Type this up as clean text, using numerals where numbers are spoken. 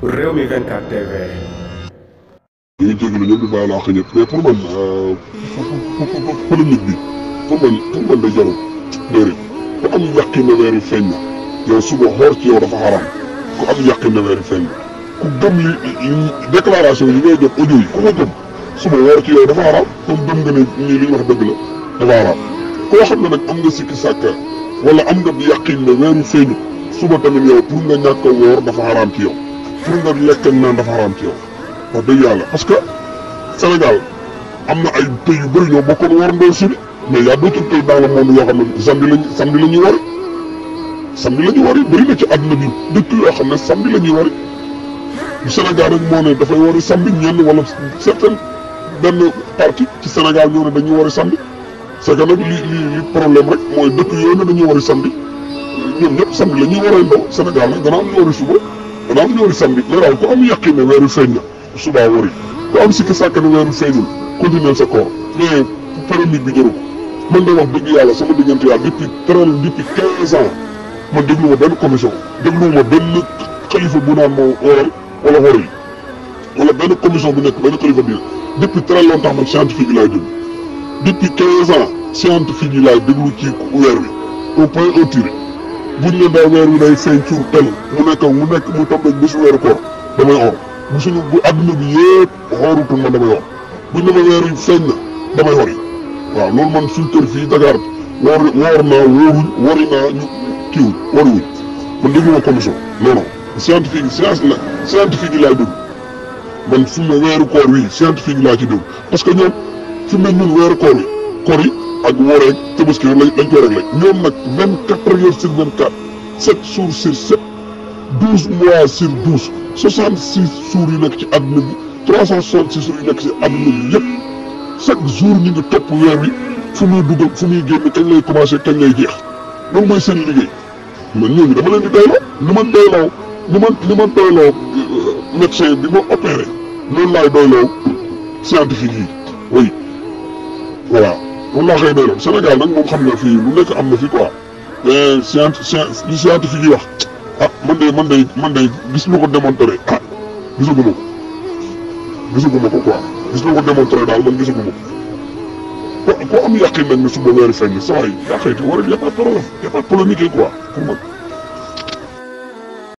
Rewmi 24 TV. ñu ngi jégalu ñëpp di bàyyi laa ñëpp mais pour man polémique bi pour man day jarul déedéet ku am yàqin ne weer wi feeñ na yow suba xool ci yow dafa xaram ku am yàqin ne weer wi feeñ na ku gëm li déclaration yi ngay def audio yi ku ko gëm suba xool ci yow dafa xaram comme gëm nga ne ñii li ñu wax dëgg la dafa xaram koo xam ne nag am nga sikki sàkka wala am nga yàqin ne weer wi feeñu suba tamit yow pour nga ñàkk a woor dafa xaram ci yow pour nga lekk naan dafa xaram ci yow. wax dëgg yàlla parce que Sénégal am na ay pays yu bëri ñoo bokkoon war ndool si bi mais y a d'autres pays dans le monde yoo xam ne samedi la ñuy wari bëri na ci àdduna bi dëkk yoo xam ne samedi la ñuy wari bu Sénégal rek moo ne dafay wari samedi ñenn wala certaine benn partie ci Sénégal ñoo ne dañuy wari samedi c'est que nag li problème rek mooy dëkk yooyu ne dañuy wari samedi ñoom ñëpp samedi la ñuy waree ndoo Sénégal nag dana am ñu wari suba dana am ñu wari samedi mais daal ku am yàqin ne weeru feeñ na subaa wari ku am sikki sàkk ne weeru feeñul continuer sa koor mais polémique bi jëru ko man de wax dëgg yàlla sama diggante yàlla depuis 15 ans man déglu ma benn commission déglu ma benn xalifa bu naan moo waral wala wari wala benn commission bu nekk benn xalifa bi depuis très longtemps man scientifique yi laay déglu depuis 15 ans scientifique yi laay déglu ci weer wi au point au tiré buñ ne daa weer wi day feeñ sur tel mu tombé bésu weeru koor damay or bu suñu bu adduna bi yëpp xoorutul man damay wax buñ ne ma weer wi feeñ na damay wari waaw loolu man suñ kër fii Dakar woor naa wari naa ñu kiiwuñ wariwuñ man déglu ma commission non non scientifique yi laay déglu man fi mu ne weeru koor wi scientifique yi laa ci déglu parce que ñoom fi mu ne ñun weeru koor yi ak wooreeg Tabaski lañ koy réglé ñoom nag 24 heures sur 24 7 jours sur 7 12 mois sur 12 66 jours yi nekk ci àdduna bi 366 jours yi nekk ci àdduna bi yëpp chaque jour ñu ngi topp weer wi fu muy dugal fu muy génn kañ lay commencé kañ lay jeex loolu mooy seen liggéey man ñooñu dama leen di doyloo li ma doyloo médecin bi ma opéré noonu laay doyloo scientifique yi oui voilà loolu laa koy doyloo Sénégal nag moom xam na fii lu nekk am na fi quoi mais li scientifique yi wax ah man de gis lu ko démontré ah gisaguma ko quoi gis lu ko démontré daal man gisaguma ko am yàqin nag ne suba weeri feeñ saa yi yaa xëyti war a y a pas de problème y a pas de polémique quoi pour man.